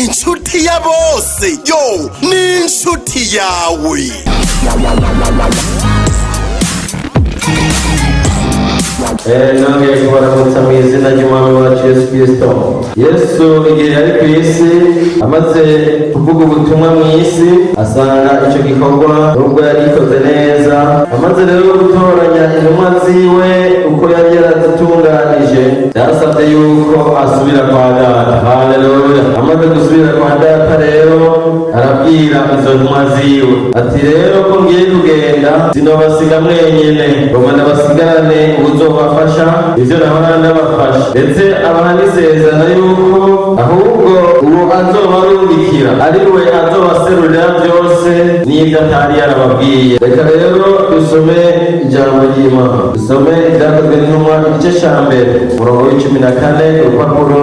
inshuti ya bose yo ni inshuti yawe. Nongeye kubaramutsa mu izina ry'umwami wacu Yesu Kristo. Yesu igihe yari ku isi amaze kuvuga ubutumwa mu isi, asanga icyo gikorwa nubwo yari gikoze neza, amaze rero gutoranya intumwa ziwe uko yari yarazitunganije, byasabye yuko asubira kwa data. Haleluya! Amaze gusubira kwa data rero arabwira izo ntumwa ziwe ati, rero ko ngiye kugenda sinobasiga mwenyene, ngoma ndabasigarane ubuzobafasha ivyo nahora ndabafasha, ndetse abaha n'isezerano yuko ahubwo uwo azobarungikira ari we azobaserurira byose n'ibyo atari yarababwiye. Reka rero dusome ijambo ry'Imana, dusome ibyakozwe n'intumwa igice ca mbere umurongo w'14, urupapuro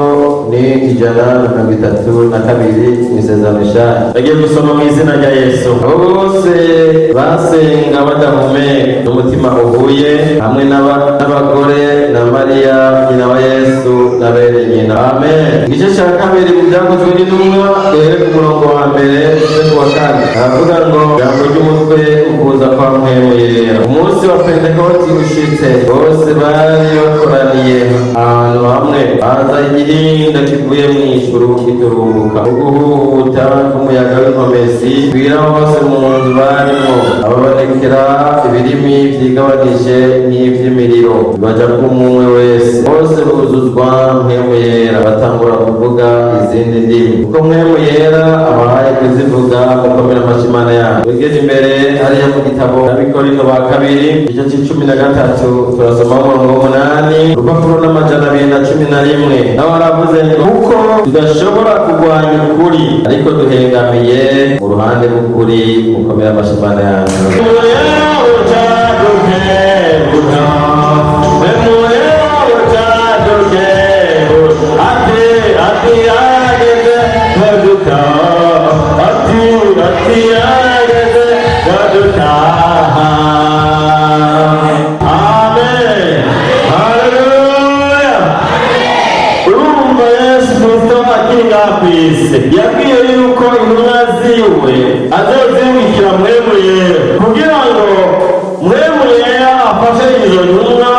ni 132 mw'isezerano rishasha. Bagiye gusoma mu izina rya Yesu. Abo bose basenga badahumeka n'umutima uhuye, hamwe n'abagore na Mariya nyina wa Yesu na bene nyina. Amen. Igice ca kabiri mu byakozwe n'intumwa ku murongo wa mbere ku wa kane aravuga ngo ijambo ry'umutwe ukuza kwa mpwemu yera. Umunsi wa Pentekoti ushitse, bose bari bakoraniye ahantu hamwe, haza igihinda kivuye mu ijuru giturumbuka, uguhuhuta k'umuyaga w'inkomezi gwira hose mu nzu barimo, ababonekera ibirimi vyigabanije nk'ivy'imiriro, baja k'umwe wese, bose buzuzwa mpwemu yera, batangura kuvuga izindi ndimi kuko mpwemu yera abahaye kuzivuga. Mukomera amashi Imana yanyu. Tugeze imbere hariya mu gitabo n'Abikorino ba kabiri igice c'13 turasoma umurongo w'8, urupapuro n'211. nawe aravuze ngo kuko tudashobora kurwanya ukuri, ariko duhengamiye mu ruhande rw'ukuri. Mukomera amashi Imana yanyu. Yabwiye yuko intumwa ziwe azozibikira mpwemu yera, kugira ngo mpwemu yera afashe izo ntumwa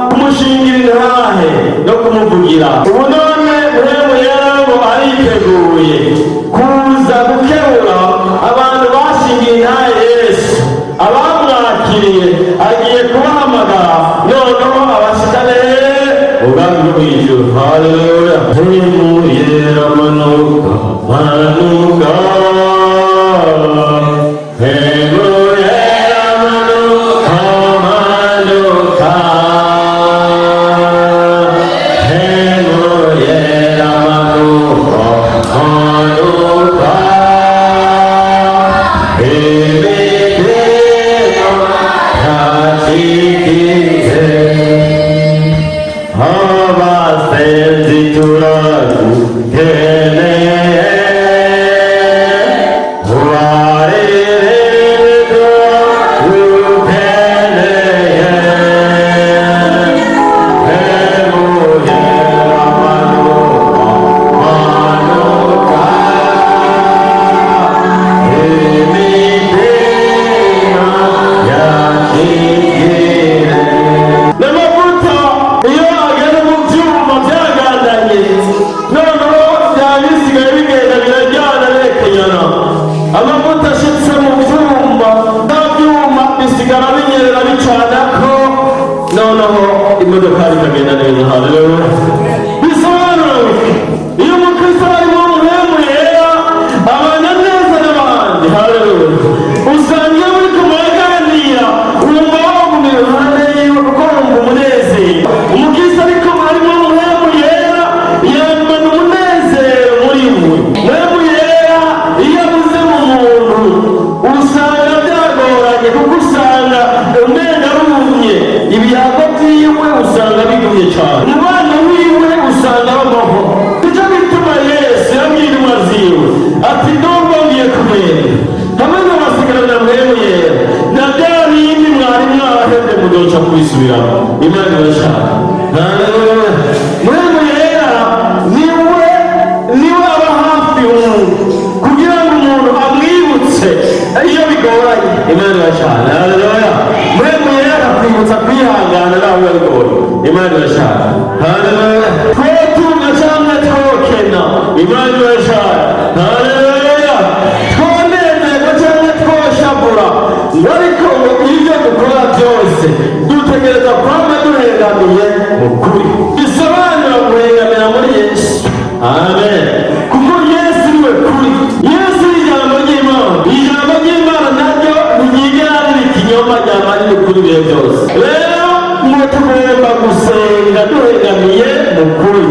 kumushingira intahe no kumuvugira. Ubu none mpwemu yera ngo ariteguye kuza gukebura abantu bashingiye intahe Yesu, abamwakiriye agiye kubahamagara noneho abashikane ubwami bwo mw'ijuru. Haleluya! Mpwemu yera manuka manuka, mpwemu yera manuka manuka, mpwemu yera manuka manuka, imitima yacikize, abasenzi turagukeneye, ubarererwa dukeneye, mpwemu yera manuka manuka, imitima yakigire. N'amavuta iyo ageze mu byuma byagandanye, noneho byabisigaye bigenda birajyana bekenyana. Amavuta ashitse mu byuma, nta byuma bisigara binyerera bicanako, noneho imodoka ikagenda neza. Haleluya! Bisobanura iyo umukristo arimo mpwemu yera abana neza n'abandi. Haleluya! Usanga iyo muri kumuraganira wumva wagumye iruhande yiwe kuko wumva umunezero. Umukristo ariko arimo mpwemu yera yambana umunezero muri we. Mpwemu yera iyo abuze mu muntu usanga byagoranye, kuko usanga umenga arumye, ibihago vyiwe usanga bigumye cane, umubano wiwe usanga babaho. Nico bituma Yesu yabwira intumwa ziwe ati, nubwo ngiye kugenda hamwe n'abasigarana mpwemu yera, na bya bindi mwari mwahevye muzoca kubisubiramo. Imana irashaka. Haleluya! Mpwemu yera niwe aba hafi irashana. Haleluya. Mwemu yera akakwibutsa kwihangana nawe bigoye. Imana irashana. Haleluya. Twotunga cyangwa twokena. Imana irashana. Haleluya. Twonezerwa cyangwa twoshabura. Ngo ariko ngo ibyo dukora byose dutegereza kwama duhengamiye mu kuri. Bisobanura guhengamira muri Yesu. Amen. Kuko Yesu niwe kuri. Yesu ni ijambo ry'Imana. Ijambo ry'Imana naryo ntiryigera riba ikinyoma, ryama riri kuri bihe byose. Rero ngo tugomba gusenga duhengamiye mu kuri.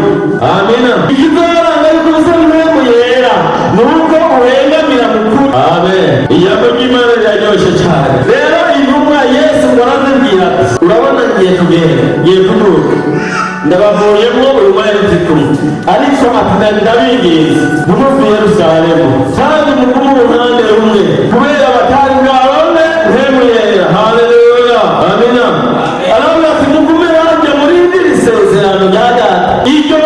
Amina. Ikizaranga yuko usa n'uwemu yera ni uko uhengamira mu kuri. Amen. Ijambo ry'Imana riraryoshe cyane. Rero intumwa Yesu ngo arazibwira ati urabona ngiye kugenda, ngiye kuduka, ndabavuyemo uyu mwanya mfituma, ariko ati ndabinginze ntimuve i Yerusalemu kandi mugume uruhande rumwe kubera batari bwabone mpemu yera. Haleluya. Amina. Aravuga ati mugume bajya muri iri sezerano rya data, iryo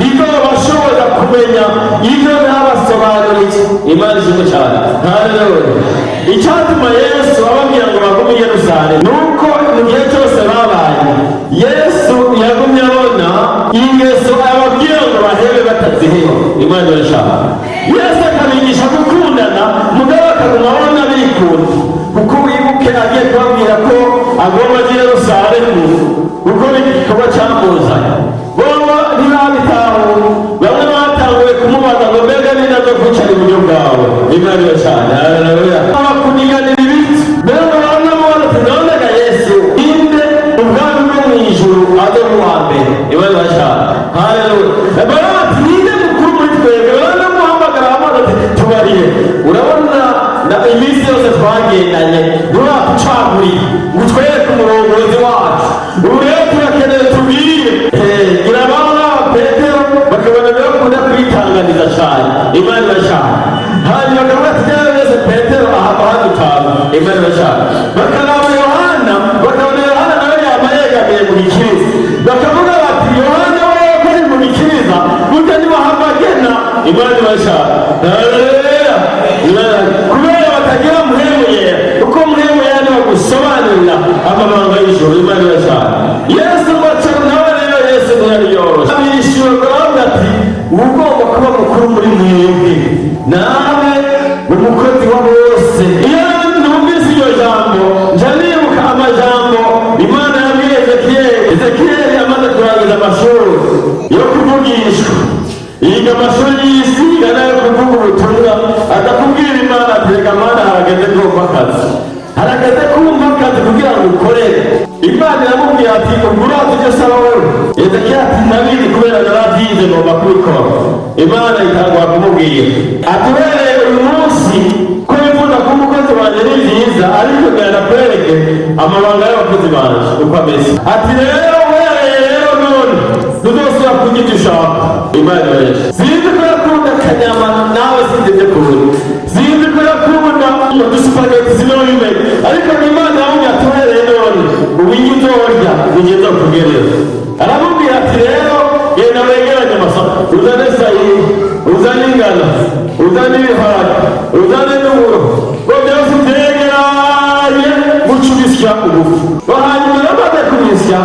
rizobashoboza kumenya ibyo ntabasobanuriye. Imana ishimwe cyane. Haleluya. Icyatuma Yesu ababwira ngo bagume i Yerusalemu nuko mu gihe cyose babaye Yesu yagumye abona ingeso ababwira ngo bahebe bataziheba. Imana irashaka. Yesu akabigisha gukundana mugabo akaguma abona bikunda, kuko wibuke agiye kubabwira ko agomba aje i Yerusalemu gukora igikorwa cyamuzanye. Bobo ntibabitahuye, bamwe batanguye kumubaza ngo mbega ni nazo kwicara iburyo bwawe. Imana irashaka. Haleluya. Abakuniganira ibiti mbere barabona ati nonega Yesu inde ubwami bwo mu ijuru aze mu wa mbere. Imana irashaka. Haleluya. Baravuga ati ninde mukuru muri twebwe, baramuhamagara bamaze ati tubariye. Urabona iminsi yose twagendanye nturatucaguriye ngo utwereke umurongozi wacu, ubu rero turakeneye tubwire. Irabana Petero bakabona birakunda kwitanganiza cyane. Imana irashaka. Hanyuma bakavuga ati rero wese Petero ahava hadutanga. Imana irashaka. Bakaraba Yohana bakabona Yohana nawe yaba yegamiye mu gikiriza, bakavuga bati Yohana we ko ari mu gikiriza burya ntibahava agena. Imana irashaka. Haleluya. Kubera batagira muhemu yera, kuko muhemu yera niwe gusobanurira amabanga y'ijuru. Imana irashaka. Yesu baca nawe rero Yesu ntiyari yoroshe. Abishyura baravuga ati ugomba kuba mukuru muri mwebwe, nawe umukozi wa bose. Iyo numvise iryo jambo nja nibuka amajambo Imana yabwiye Ezekiyeli. Ezekiyeli amaze kurangiza amashuri yo kuvugishwa, yiga amashuri y'isiga nayo kuvuga ubutumwa, akakubwira Imana ati reka Mana harageze kumva akazi, harageze kumva akazi kugira ngo ukorere. Imana iramubwira ati ugura tujye saba wewe. Ezekiyeli ati ndabizi kubera narabyize ngomba kubikora. Imana itangwa kumubwira ati uhereye uyu munsi ko bifuza ko umukozi wanjye ni byiza, ariko genda kwereke amabanga y'abakozi banjye uko ameze. Ati rero uhereye rero none ntuzosubira kurya icyo ushaka. Imana irabeshya. Sinzi ko yakunda akanyama nawe sinzi ibyo kubura, sinzi ko yakunda udusupageti sinabimenya, ariko Imana yamubwira ati uhereye none ubinye uzorya ugeze kugerera. Aramubwira ati rero genda wegeranye amasaka, uzane sayiri, uzane ingano, uzane ibiharage, uzane n'uburo, ngo byose ubyegeranye guca ubisya ubufu. Hanyuma bamaze kubisya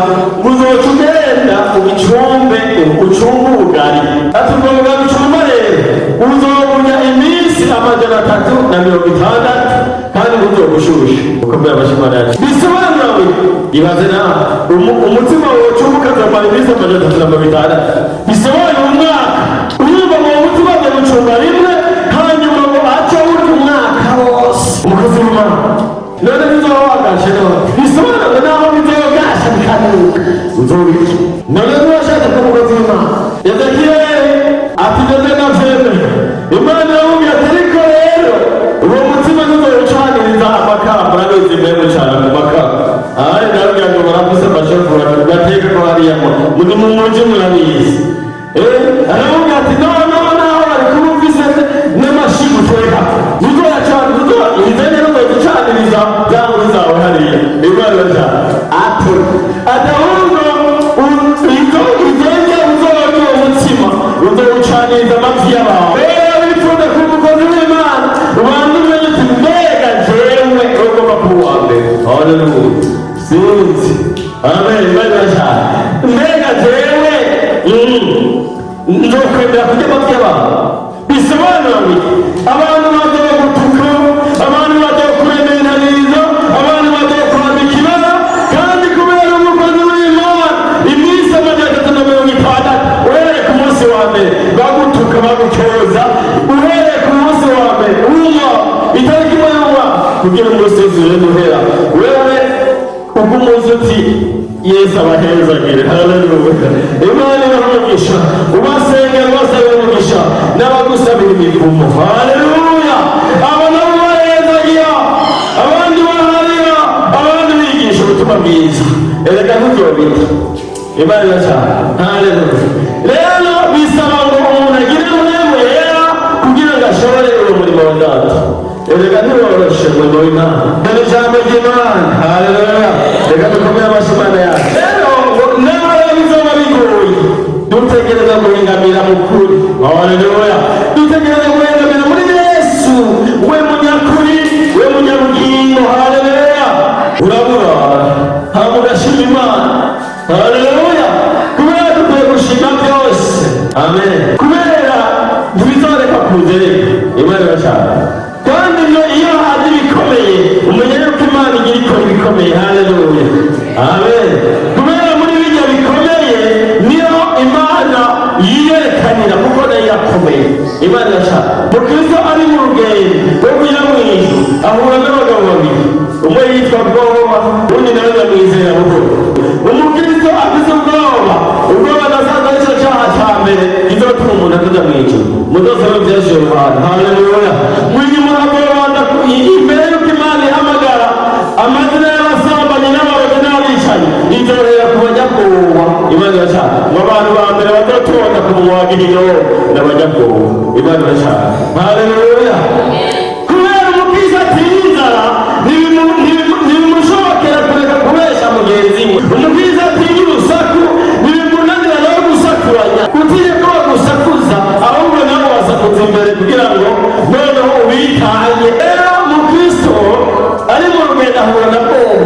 uzoca ugenda ubicumbe, ucumbe ubugari. Ati ubwo bugari ucumba rero uzoburya iminsi 360 kandi buzogushusha uko byabashimanira. Bisobanura ngo ibaze nawe umutima wocumba ukazamara iminsi 360. Bisobanura umwaka urumva mu mutima wawe gucumba rimwe, hanyuma ngo aca uri umwaka wose umukozi w'Imana. None bizoba wagashe none. Bisobanura ngo naho bizogasha bikanuka uzobiki. None urashaka ko umukozi w'Imana. Ezekiyeli ati none navyemeye. Imana yamubwiye ati ariko rero uwo mutima ntuzowucaniriza amakamba, urabizi mbere cyane mu makamba. Ahari nabwira ngo baravuze amashavu bateka ko hariyamo muri mu muji murabizi. Yesu abahezagire. Haleluya. Imana ibamugisha, ubasengera basabira umugisha n'abagusabira imivumo. Haleluya. Abo nabo bahezagira, abandi baharira, abandi bigisha ubutumwa bwiza. Erega ntubyobita. Imana iracana. Haleluya. Rero bisaba ngo umuntu agire umwemu yera kugira ngo ashobore uwo murimo wa data. Erega ntiworoshe umurimo w'Imana. Ni ijambo ry'Imana. Haleluya. Reka dukomere amashyi Imana yacu. Rero nawe bizoba bigoye, dutegereza guhingamira mu kuri. Haleluya. Dutegereza guhingamira muri Yesu, we munyakuri, we munyabugingo. Haleluya. Urabura hama ugashima Imana. Haleluya. Kubera dukwiye gushima byose. Amen. Kubera ntibizoreka kuzereka. Imana irashaka. Kandi iyo haje ibikomeye umenye yuko Imana igira ikora ibikomeye. Haleluya. Amen. Kubera muri bijya bikomeye niyo Imana yiyerekanira kuko nayo irakomeye. Imana irashaka. Mukristo ari mu rugendo rwo kujya mu ijuru ahura n'abagabo babiri, umwe yitwa Bwoba undi nawe yamwizera buhoro. Umukristo afise ubwoba nasanze aricyo cyaha cya mbere kizotuma umuntu ataja mu ijuru. Mudosaba byinshi Yohana. Haleluya. Mwinyuma agoranda imbere y'uko Imana ihamagara amazina y'abasambanyi n'abarozi n'abicanyi izorera ku banyabwoba. Imana irashaka ngo abantu ba mbere bazotonda ku munwa wa Gihinomu n'abanyabwoba. Imana irashaka. Haleluya. Kubera umukristo atinya inzara ntibimushobokera kureka kubesha mugenzi we. Umukristo atinya urusaku ntibimunanira nawe gusakuranya utiye ko bagusakuza ahubwo nabo basakuza imbere kugira ngo noneho ubitanye. Rero umukristo ari mu rugendo ahura na bwoba.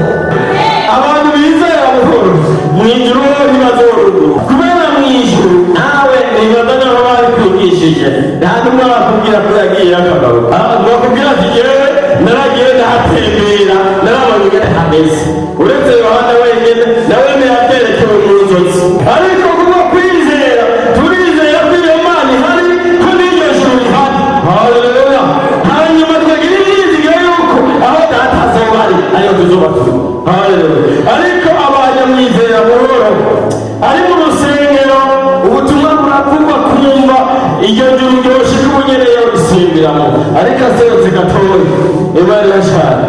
Abantu bizera buhoro mu ijuru ntibazoruguru. Kubera mu ijuru nawe nibaza naho bari kwigishije nta n'umwe bakubwira ko yagiye akagaruka. Bakubwira ati jewe naragiye ndahatembera narabonye ingene hameze. Uretse Yohana wenyine nawe ntiyabyerekewe mu nzozi. Ariko kubwo kwizera turizera ko iyo Mana ihari ko n'iryo juru rihari. Haleluya. Hanyuma tukagira imyizigiro yuko aho data azoba ari ariyo tuzoba turi. Haleluya. Ariko abanyamwizera buhoro ari mu rusengero ubutumwa buravugwa kumva iryo juru ryoshe k'ubunyene yorisimbiramo ariko aserutse gatoya. Imana irashaka.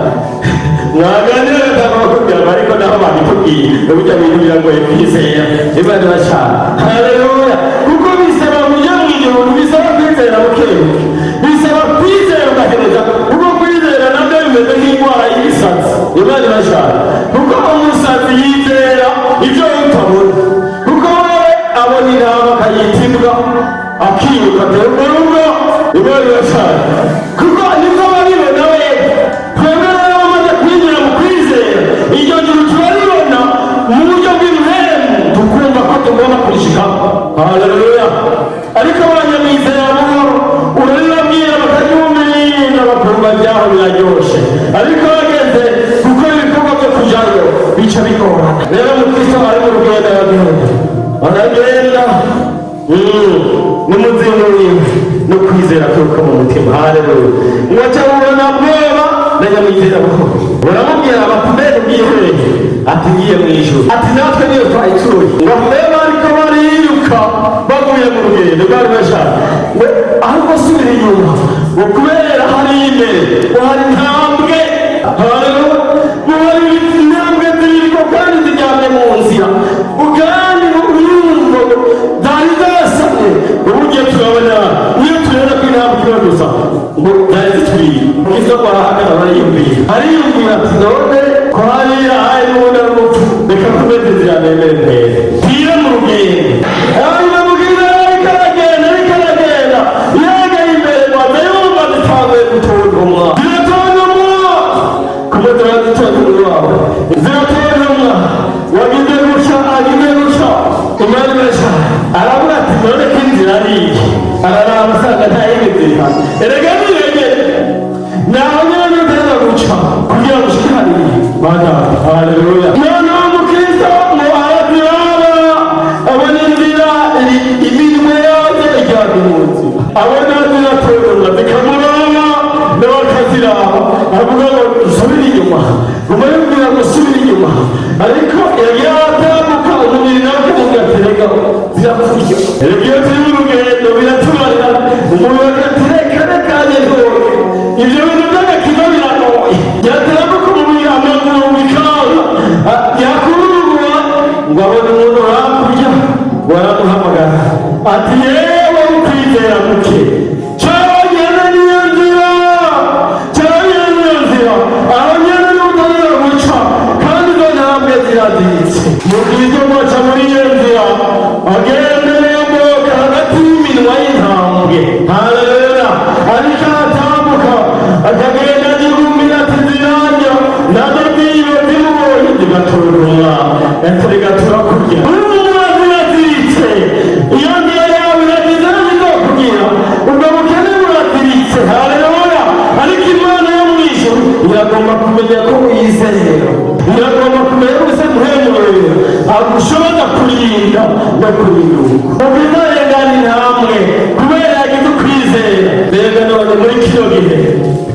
Mwaganira bakubwira ariko naho babitubwiye uburyo bintu biragoye kwizera. Imana irashaka. Haleluya. Kuko bisaba kujya mu ijuru, bisaba kwizera bukebuke, bisaba kwizera ugahereza. Kuko kwizera nabyo bimeze nk'indwara y'ibisatsi. Imana irashaka. Kuko umusazi yizera ibyo utabona. Kuko wowe abona intama akayitimbwa akiruka aterwa n'ubwo. Imana irashaka. Kuko niko babibona we. Twebwe rero bamaze kwinjira mu kwizera iryo juru turaribona mu buryo bw'ibihemu tukumva ko tugomba kurishikaho. Haleluya. Ariko abanyamwizera buhoro urabibabwira bakaryumvira bakumva byaho biraryoshe. Ariko bageze gukora ibikorwa byo kujayo bica bigorana. Rero umukristo ari mu rugendo aragenda n'umuzimu wiwe no kwizera turuka mu mutima. Haleluya. Mwaca mubona bwoba na nyamwizera buhoro baramubwira bati mbere bwihereye ati ngiye mu ijuru. Ati natwe niyo twayituye ngo mbere ariko bariruka bavuye mu rugendo bwari bashaka ngo ahubwo subira inyuma ngo kubera hari imbere ngo hari intambwe. Haleluya. ngo hari intambwe ziriko kandi zijyanye mu nzira kandi urumva zari zasamye uburyo turabona niyo tureba ko intambwe iba gusa ngo zari zitwiye. Kristo barahagara bariyumvira ati none ko hariya hari n'ubundi ari urupfu reka kumeze inzira nemere mbere tire mu rugendo. Hanyuma mubwira ariko aragenda yegeye imbere maze yumva zitanguye gutontomwa ziratontomwa kumwe zirazitontomwa wawe ziratontomwa wagize gutya agize gutya. Imana irashaka. Aravuga ati none ko inzira ari iyi araraba asanga nta yindi nzira erega niregere naho nyine uteza guca kugira ngo ushike hariya. Haleluya. Noneho umukristo ngo araziraba abona inzira iminwe yose ijyana mu nzira abona ziratontomwa zikamuraba nawe akaziraba aravuga ngo usubire inyuma nguma yumvira ngo usubire inyuma ariko yagiye atambuka umubiri nawe ugatereka zirapfurya iyo turi mu rugendo biratumarira umubiri agatereka rekanye ntoye ibyo bintu by'agakiza biragoye yatambuka umubiri amaguru bikaza yakururura ngo abone umuntu hakurya baramuhamagara ati yewe ukwizera muke cyagenda niyo nzira aho nyene n'ubutabera buca kandi izo ntambwe ziraziritse mubwizo mwaca muri iyo nzira agende yomboka hagati y'iminwa y'intambwe haleluya ariko aratambuka akagenda yigumira ati zinanya nazo zibe zimubonye zigaturumwa zigatura kurya urumva ziraziritse iyo nzira yawe iragize n'izokubwira ubwo bukene buraziritse haleluya ariko imana yo mw'ijuru iragomba kumenya ko wizera iragomba kumenya ko use muhemurera agushoboza kurinda no kurinduka ubinarengana intambwe kubera yagize ukwizera mbega none muri kino gihe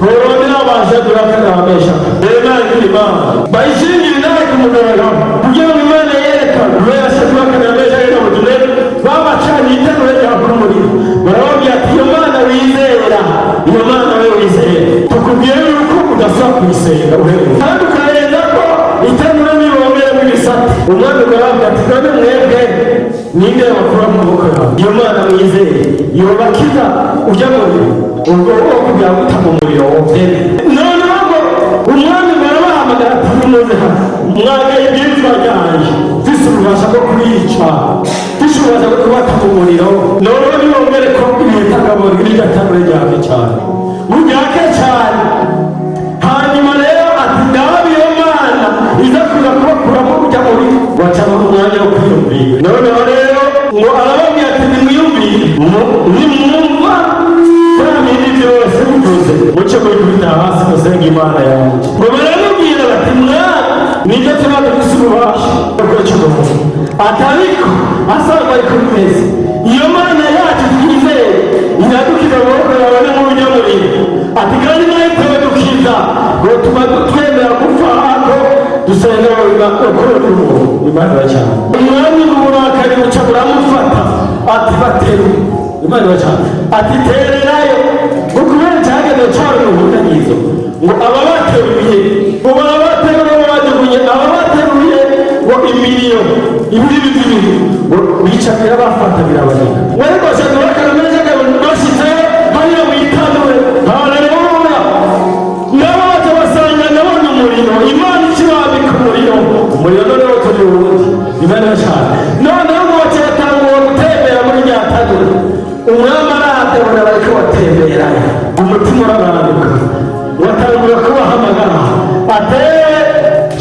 horondera abasha durakanabesha mbega imana bayishingire nawe ku mugaragaro kugira ngo imana yerekane kubera se durakanabesha reka mutume babacanye iterure ryakora umuriro barababwira ati iyo mana wizera iyo mana we wizera tukubwire yuko udasaba kuyisenga uhereye kandi ukarenza ko iterure n'iromeremo ibisate umwana ugarabwira ati none mwebwe ninde bakura mu maboko yawe iyo mana mwizeye yobakiza ujya mu muriro ubwo bwoko kugira ngo uta mu muriro wovyene noneho ngo umwami barabahamagara ati nimuze hano mwagaye ibwirizwa ryanje mfise ububasha bwo kuyica mfise ububasha bwo kubata mu muriro noneho nibongere ko ibitagaboro iryo tabure ryake cyane muryake cyane hanyuma rero ati ndabe iyo mana iza kuza kubakuramo ujya muri bacaba umwanya wo kwiyumvira noneho rero ngo arababwira ati nimwiyumvire nimwumva bamini byose bivuze muce mubikubita hasi musenga imana yanjye ngo baramubwira bati mwana nibyo tuba dufise ububasha bwo kwica umuntu atariko asanga ariko bimeze iyo mana yacu twizeye iradukiza amaboko yawe no mu bunyamuriro ati kandi nayo itabadukiza ngo tuba twemera gupfa hako dusenga ukorera umuntu imana cyane umwami uburakari buca buramufata ati bateru imana cyane ati tererayo ngo kubera cyagenewe cyane ubukanyizo ngo aba bateruye ngo barabateruye bajugunye aba bateruye ngo imiliyo ibiri bibiri ngo bicakira bafata birabanika ariko cyangwa bakameze bashyize hariya witanure haleluya nabo batabasanga nabona umuriro imana ikibambika umuriro noneho turi ubundi imana cyane noneho ngo bakiratangura gutembera muri rya tanure umwami arahaterura bariko batembera umutima urabanduka watangura kubahamagara atere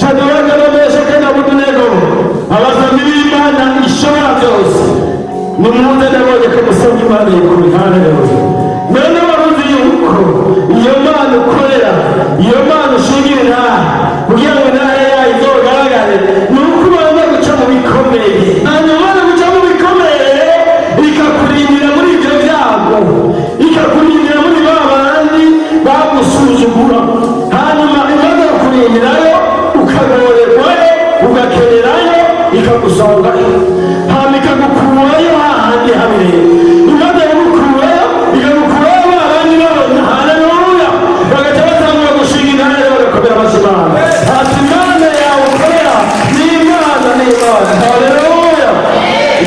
shaduraganamesha kena budunego abazami b'imana ishobora byose nimuze nabonye ko musanga imana yikuri haleluya none waruzi yuko iyo mana ukorera iyo mana ushingira intahe kugira ngo intahe yayo izogaragare ni uko ubanza guca mu bikomeye hanyuma no guca mu bikomeye ikakurindira muri ibyo byago ikakurindira muri ba bandi bagusuzugura hanyuma imaze kukurindirayo ukagorerwayo ugakenerayo ikagusangayo hanyuma ikagukurayo hahandi habireba imaze kugukurayo ikagukurayo babandi babona haleluya bagaca batangura gushinga intare bagakomera amashimana ati imana yawe ukorera ni imana haleluya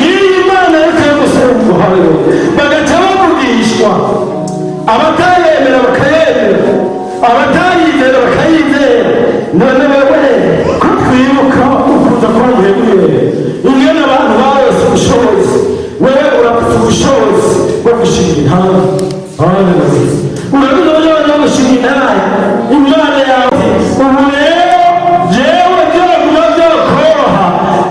iyi imana ariko yo gusenga haleluya bagaca bavugishwa abatayemera bakayemera abatayizera bakayizera none wewe ko twibuka ukuza kwa muhemure ingene abantu barose ubushobozi wewe urafite ubushobozi bwo gushinga intara haleluya urabizi uburyo bwo gushinga intara imana yawe ubu rero jewe byoguma byokoroha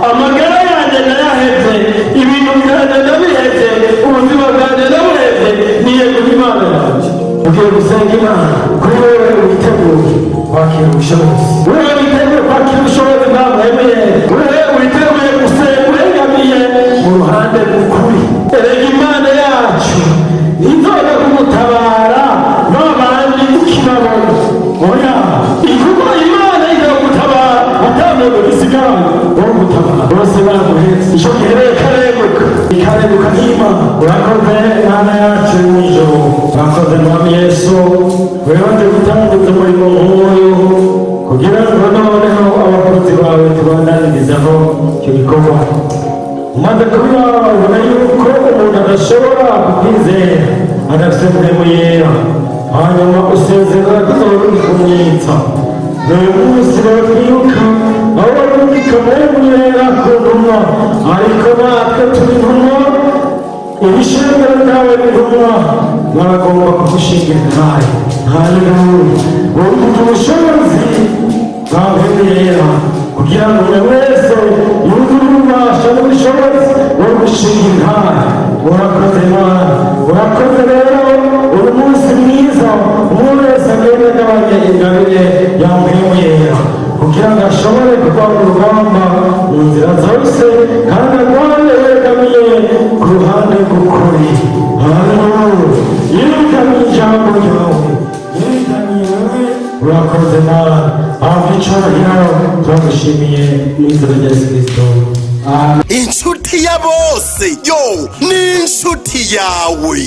amagara yanjye nayaheze ibintu byanjye ndabiheze ubuzima bwanjye ndabuheze niyegura imana yanjye ugiye gusenga imana kuri wewe witeguye kwakira ubushobozi wewe witeguye kwakira ubushobozi bwamuhemeye wewe witeguye gusenga urengamiye mu ruhande rw'ukuri erega imana yacu inzoga kumutabara babandi ukibabona oya urakoze mwami Yesu wewe gutanguza umurimo nk'uyu kugira ngo noneho abakozi bawe tubandanirizaho icyo gikorwa umaze kubibabona yuko umuntu adashobora kukwizera adafite mpemu yera hanyuma usezerera kuzorundi kumwitsa n'uyu munsi rero twibuka aho barumvika mpemu yera ku ntumwa ariko natwe turi intumwa ibishingiro byawe n'intumwa baragomba kugushingira intahe haleluya wumva ubushobozi bwa mpemu yera kugira ngo buri wese yuzure ububasha n'ubushobozi bwo gushinga intahe urakoze Imana urakoze rero uyu munsi mwiza umuntu wese agenda agabanya ingabire ya mpemu yera kugira ngo ashobore kurwana urugamba mu nzira zose kandi arwane yegamiye ku ruhande rw'ukuri haleluya yegamiye ijambo ryawe yegamiye wowe urakoze Imana ahabwa icyubahiro turagushimiye mu izina rya Yesu Kristo inshuti ya bose yo ni inshuti yawe.